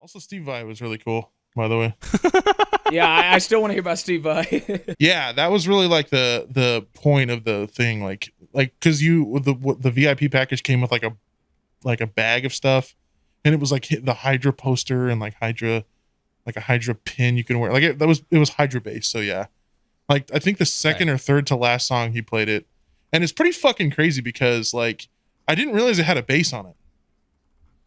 Also, Steve Vai was really cool, by the way. Yeah, I still want to hear about Steve Vai. Yeah, that was really like the point of the thing, like because the VIP package came with like a bag of stuff, and it was like the Hydra poster and like a Hydra pin you can wear. Like it was Hydra based, so yeah. Like I think the second or third to last song he played it, and it's pretty fucking crazy because like I didn't realize it had a bass on it.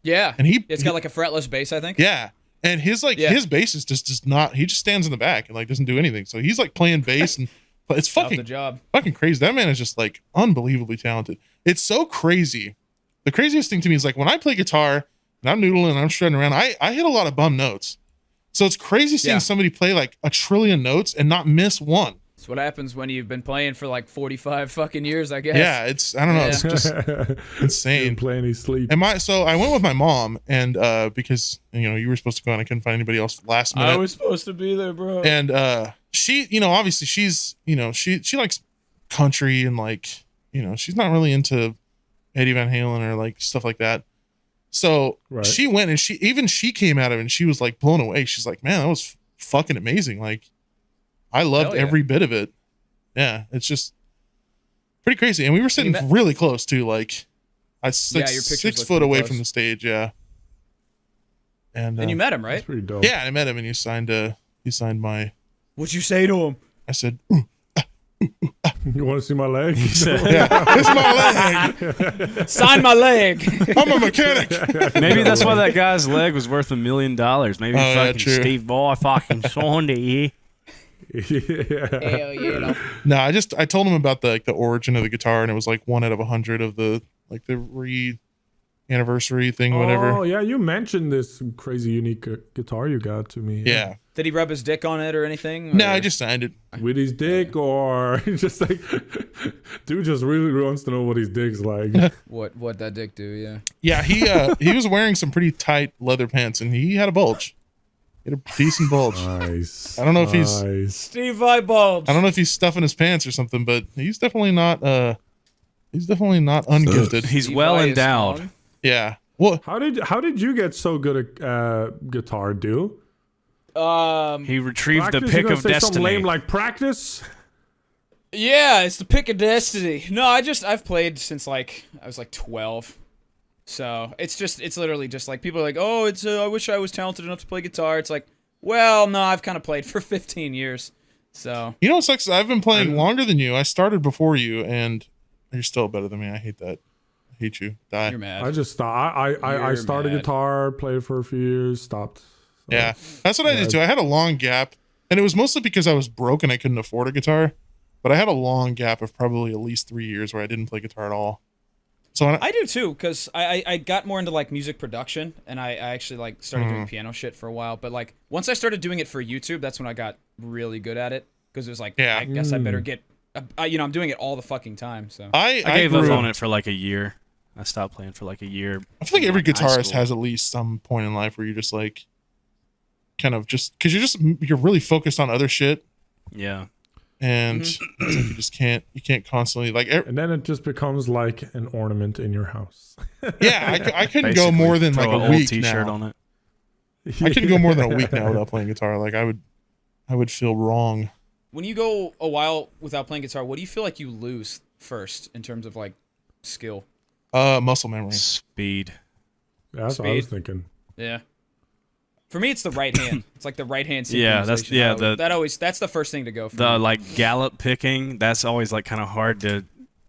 Yeah, and it's got like a fretless bass, I think. Yeah. And his his bass is just does not. He just stands in the back and like doesn't do anything. So he's like playing bass and but it's fucking crazy. That man is just like unbelievably talented. It's so crazy. The craziest thing to me is like when I play guitar and I'm noodling and I'm shredding around, I hit a lot of bum notes. So it's crazy seeing somebody play like a trillion notes and not miss one. That's what happens when you've been playing for like 45 fucking years, I guess. Yeah, I don't know, it's just insane. Didn't play any sleep. And so I went with my mom and because you were supposed to go and I couldn't find anybody else last minute. I was supposed to be there, bro. And she, obviously she's, she likes country and like, she's not really into Eddie Van Halen or like stuff like that. So she went and she came out of it and she was like blown away. She's like, man, that was fucking amazing. Like I loved every bit of it. Yeah, it's just pretty crazy. And we were sitting really close too. Like I was 6 foot away from the stage. Yeah. And you met him, right? That's pretty dope. Yeah, I met him and he signed my. What'd you say to him? I said, you want to see my leg? Yeah, it's my leg. Sign my leg. I'm a mechanic. Maybe that's why that guy's leg was worth $1 million. Maybe fucking Steve Vai fucking signed it. Hell yeah. No, I told him about the origin of the guitar, and it was like 1 out of 100 of the like the anniversary thing, whatever. Oh yeah, you mentioned this crazy unique guitar you got to me. Yeah. Did he rub his dick on it or anything? Or? No, I just signed it with his dick, or just like dude just really wants to know what his dick's like. What that dick do? Yeah. Yeah, he was wearing some pretty tight leather pants, and he had a bulge. He had a decent bulge. Nice. I don't know if he's Steve Vai bulge. I don't know if he's stuffing his pants or something, but he's definitely not ungifted. He's well endowed. Yeah. Well, how did you get so good at guitar, dude? He retrieved practice? the pick of destiny. Something lame like practice. Yeah, it's the pick of destiny. No, I've played since like I was like 12. So it's literally just like people are like, oh, I wish I was talented enough to play guitar. It's like, well, no, I've kind of played for 15 years. So what sucks? I've been playing longer than you. I started before you, and you're still better than me. I hate that. I hate you. Die. You're mad. I just I started guitar, played for a few years, stopped. So, yeah, that's what I did too. I had a long gap, and it was mostly because I was broke and I couldn't afford a guitar. But I had a long gap of probably at least 3 years where I didn't play guitar at all. So I do too, because I got more into like music production, and I actually like started doing piano shit for a while. But like once I started doing it for YouTube, that's when I got really good at it, because it was like, I guess I better get, I'm doing it all the fucking time. So I gave up on it for like a year. I stopped playing for like a year. I feel like every guitarist has at least some point in life where you're just like, kind of just because you're really focused on other shit. Yeah. And it's like you can't constantly like. And then it just becomes like an ornament in your house. Yeah, I couldn't go more than like a week T-shirt now. on it. I couldn't go more than a week now without playing guitar. Like I would feel wrong. When you go a while without playing guitar, what do you feel like you lose first in terms of like skill? Muscle memory, speed. Yeah, that's what I was thinking. Yeah. For me, it's the right hand. It's like the right hand. Yeah, that's that's the first thing to go for. The like gallop picking, that's always like kind of hard to,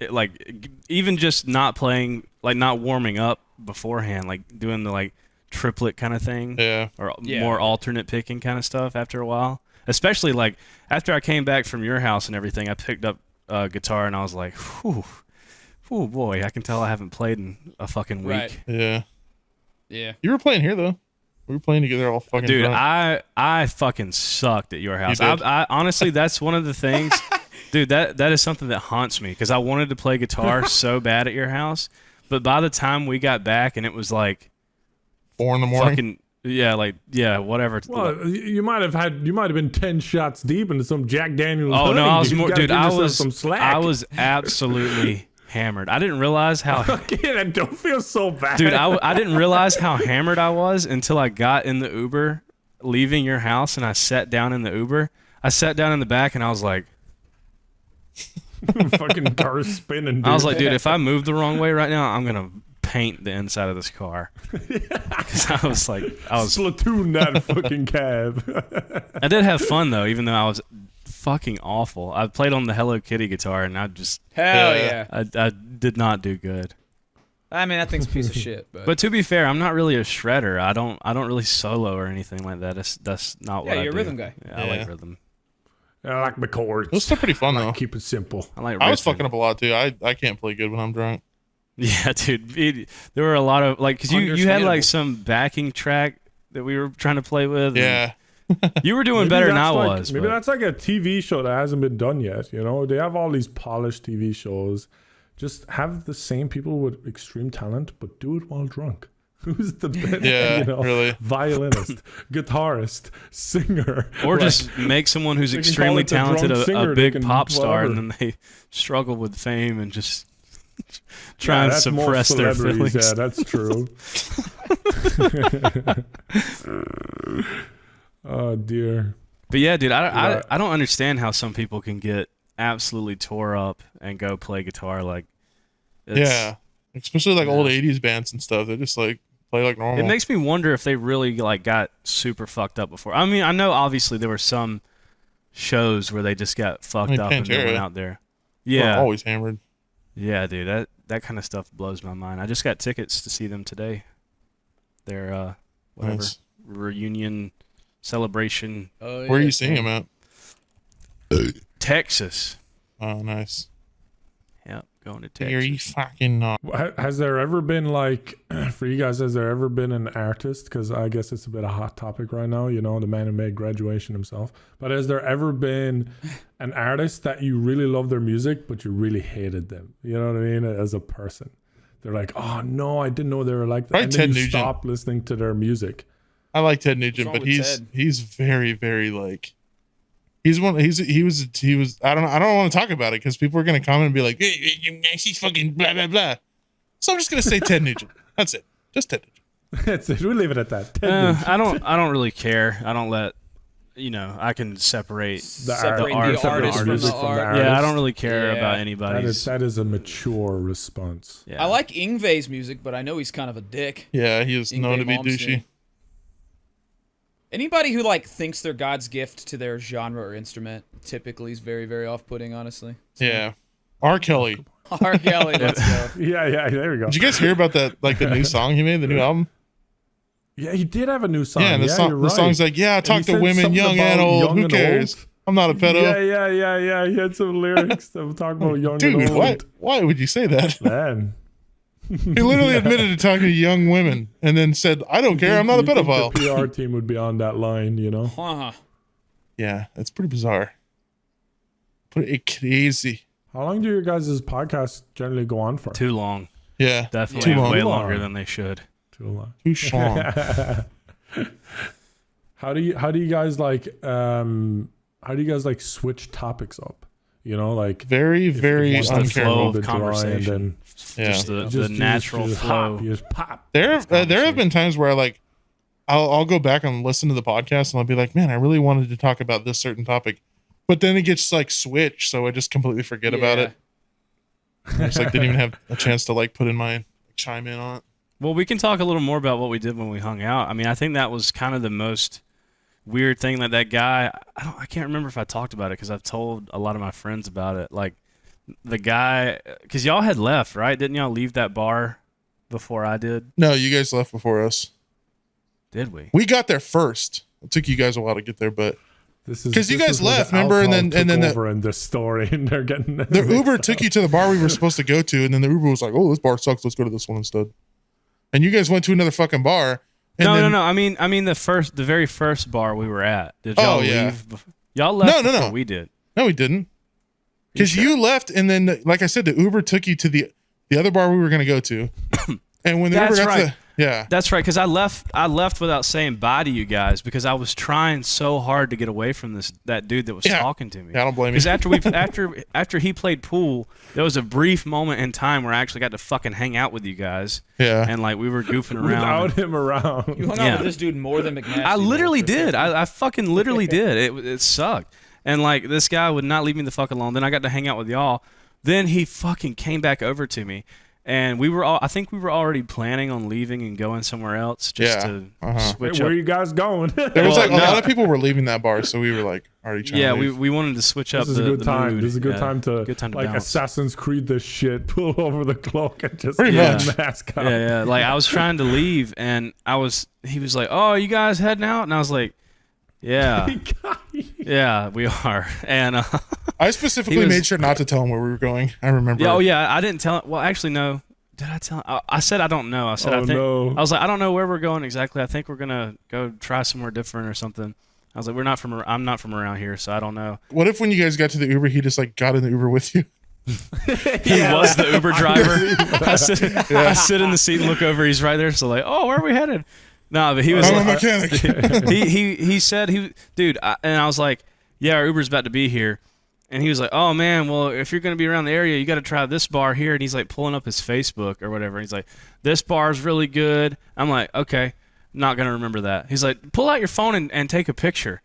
like even just not playing, like not warming up beforehand, like doing the like triplet kind of thing, or more alternate picking kind of stuff. After a while, especially like after I came back from your house and everything, I picked up guitar and I was like, whew, oh boy, I can tell I haven't played in a fucking week. Right. Yeah. You were playing here though. We were playing together all fucking dude, drunk. I fucking sucked at your house. I honestly, that's one of the things, dude, that is something that haunts me, because I wanted to play guitar so bad at your house, but by the time we got back and it was like 4 a.m. fucking, whatever. Well, you might have been 10 shots deep into some Jack Daniels. Oh no, I was more, dude. I was some slack. I was absolutely hammered. I didn't realize how. Again, I don't feel so bad, dude. I didn't realize how hammered I was until I got in the Uber, leaving your house, and I sat down in the Uber. I sat down in the back, and I was like, fucking car spinning. Dude. I was like, dude, if I move the wrong way right now, I'm gonna paint the inside of this car. Because I was Splatoon that fucking cab. I did have fun though, even though I was fucking awful. I played on the Hello Kitty guitar, and I just hell yeah. I did not do good. I mean, that thing's a piece of shit. But to be fair, I'm not really a shredder. I don't really solo or anything like that. That's not what I do. Yeah, you're a rhythm guy. Yeah, I like rhythm. I like my chords. It was still pretty fun though. Keep it simple. I was fucking up a lot too. I can't play good when I'm drunk. Yeah, dude. There were a lot of like, cause you had like some backing track that we were trying to play with. Yeah. You were doing better than I was. Maybe that's like a TV show that hasn't been done yet. You know, they have all these polished TV shows. Just have the same people with extreme talent, but do it while drunk. Who's the best, really? Violinist, guitarist, singer. Or just make someone who's extremely talented a big pop star, and then they struggle with fame and just try and suppress their feelings. Yeah, that's true. Oh, dear. But yeah, dude, I don't understand how some people can get absolutely tore up and go play guitar. Like, especially like old 80s bands and stuff. They just like play like normal. It makes me wonder if they really like got super fucked up before. I mean, I know obviously there were some shows where they just got fucked up and they went out there. Yeah, always hammered. Yeah, dude, that kind of stuff blows my mind. I just got tickets to see them today. Their reunion celebration. Where are you seeing them at? Texas. Oh, nice. Yep, going to Texas. Are you fucking not? Has there ever been like, for you guys, has there ever been an artist? Because I guess it's a bit of a hot topic right now, you know, the man who made Graduation himself. But has there ever been an artist that you really love their music, but you really hated them? You know what I mean? As a person. They're like, oh no, I didn't know they were like that. Right, and then you stop listening to their music. I like Ted Nugent, but he's very, very like he was I don't want to talk about it because people are gonna comment and be like, hey, she's fucking blah blah blah. So I'm just gonna say Ted Nugent. That's it. Just Ted Nugent. That's it. We'll leave it at that. I don't really care. I don't let I can separate the artist from the art. Yeah, I don't really care about anybody's. That is a mature response. Yeah. I like Yngwie's music, but I know he's kind of a dick. Yeah, he is known to be douchey. Anybody who like thinks they're God's gift to their genre or instrument typically is very, very off-putting, honestly. So, yeah. R. Kelly. R. Kelly, let's go. Yeah, there we go. Did you guys hear about that, like the new song he made, the new album? Yeah, he did have a new song. Yeah, and the song's like, I talk to women, young and old. Who cares? I'm not a pedo. Yeah. He had some lyrics that were talking about young and old. Dude, why would you say that? Man. He literally admitted to talking to young women and then said, I don't care, I'm not a pedophile. The PR team would be on that line, you know? Yeah, that's pretty bizarre. Pretty crazy. How long do your guys' podcasts generally go on for? Too long. Yeah. Definitely way longer than they should. Too long. Too strong. How do you guys like switch topics up? You know, like very, very flow of conversation. Just the natural flow. You just pop. There have been times where I'll go back and listen to the podcast and I'll be like, man, I really wanted to talk about this certain topic, but then it gets like switched, so I just completely forget about it. I just didn't even have a chance to put in my chime in on it. Well, we can talk a little more about what we did when we hung out. I mean, I think that was kind of the most weird thing that guy. I can't remember if I talked about it because I've told a lot of my friends about it. Like the guy, because y'all had left, right? Didn't y'all leave that bar before I did? No, you guys left before us. Did we? We got there first. It took you guys a while to get there, but because you guys left, remember? And then the story, and they're getting the Uber took you to the bar we were supposed to go to, and then the Uber was like, "Oh, this bar sucks. Let's go to this one instead." And you guys went to another fucking bar. No. I mean the very first bar we were at. Did y'all leave? Y'all left before we did. No, we didn't. Because you left, and then, like I said, the Uber took you to the other bar we were going to go to. And when the Uber got Yeah. That's right, because I left without saying bye to you guys because I was trying so hard to get away from that dude that was talking to me. Yeah, I don't blame you. Because after he played pool, there was a brief moment in time where I actually got to fucking hang out with you guys. Yeah. And like we were goofing around. Without him around. You hung out with this dude more than McNasty's. I literally did. I fucking literally did. It sucked. And like this guy would not leave me the fuck alone. Then I got to hang out with y'all. Then he fucking came back over to me. And I think we were already planning on leaving and going somewhere else just to switch up. Where are you guys going? There was like a lot of people were leaving that bar, so we were like already trying to leave. we wanted to switch up. This is a good time. Mood. This is a good time to like balance. Assassin's Creed this shit, pull over the cloak and just Pretty get much. a mask on. Yeah. Like I was trying to leave, and he was like, "Oh, you guys heading out?" And I was like, "Yeah, yeah, we are." And I specifically made sure not to tell him where we were going. I remember. Yeah, I didn't tell him. Well, actually, no. Did I tell him? I said I don't know. I said I think. No. I was like, I don't know where we're going exactly. I think we're gonna go try somewhere different or something. I was like, I'm not from around here, so I don't know. What if when you guys got to the Uber, he just like got in the Uber with you? He was the Uber driver. I sit in the seat and look over. He's right there. So like, oh, where are we headed? No, but he was. I'm like, a mechanic. he said dude, and I was like, yeah, our Uber's about to be here. And he was like, oh, man, well, if you're going to be around the area, you got to try this bar here. And he's like pulling up his Facebook or whatever. He's like, this bar's really good. I'm like, okay, not going to remember that. He's like, pull out your phone and take a picture.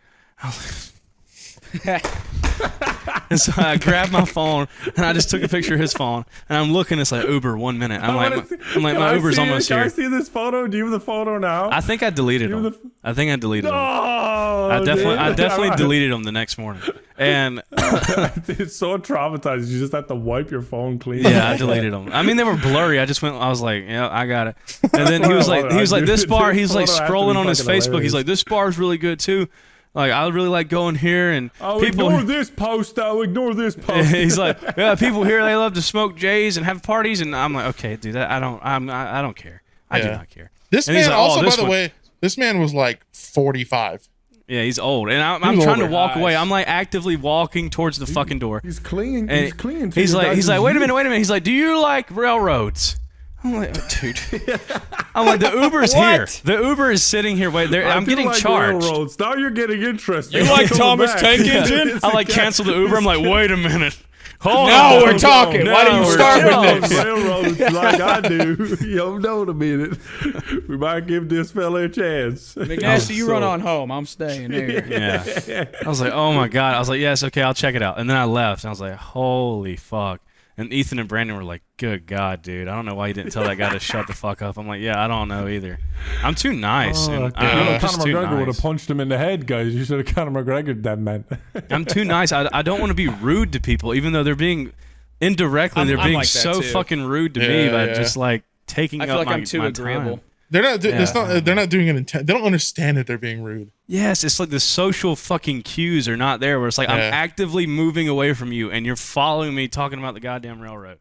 And so I grabbed my phone and I just took a picture of his phone. And I'm looking, it's like Uber 1 minute. I'm like, my Uber's almost here. Can I see this photo? Do you have the photo now? I think I deleted them. I deleted them. Oh, I definitely deleted them the next morning. And it's so traumatized. You just have to wipe your phone clean. Yeah, I deleted them. I mean, they were blurry. I was like, yeah, I got it. And then he was like, this bar. He's like scrolling on his Facebook. Hilarious. He's like, this bar's really good too. Like, I really like going here. And people ignore this post. Ignore this post. He's like, yeah, people here, they love to smoke J's and have parties. And I'm like, okay, dude, I don't care. I do not care. This and man like, also, by the way, this man was like 45. Yeah, he's old, and I'm trying to walk away. I'm like actively walking towards the fucking door. He's clinging. He's clinging to He's like, wait a minute. He's like, do you like railroads? I'm like, oh, dude. I'm like, the Uber's here. The Uber is sitting here. Wait, I'm getting charged. Railroads. Now you're getting interested. You like Thomas Tank Engine? I like cancel the Uber. I'm like, wait a minute. Hold now on. We're talking. Why do you start with this? Railroads like I do. You don't know in a minute. We might give this fella a chance. McNasty, you run on home. I'm staying here. Yeah. I was like, oh my God. I was like, yes, okay, I'll check it out. And then I left. And I was like, holy fuck. And Ethan and Brandon were like, good God, dude. I don't know why you didn't tell that guy to shut the fuck up. I'm like, yeah, I don't know either. I'm too nice. Conor McGregor would have punched him in the head, guys. You should have Conor McGregor that man. I'm too nice. I don't want to be rude to people, even though they're being indirectly, they're being like so fucking rude to me by just like taking up my time. I feel like I'm too agreeable. Time. They're not. They're not doing it. They don't understand that they're being rude. Yes, it's like the social fucking cues are not there. Where it's like I'm actively moving away from you, and you're following me, talking about the goddamn railroad.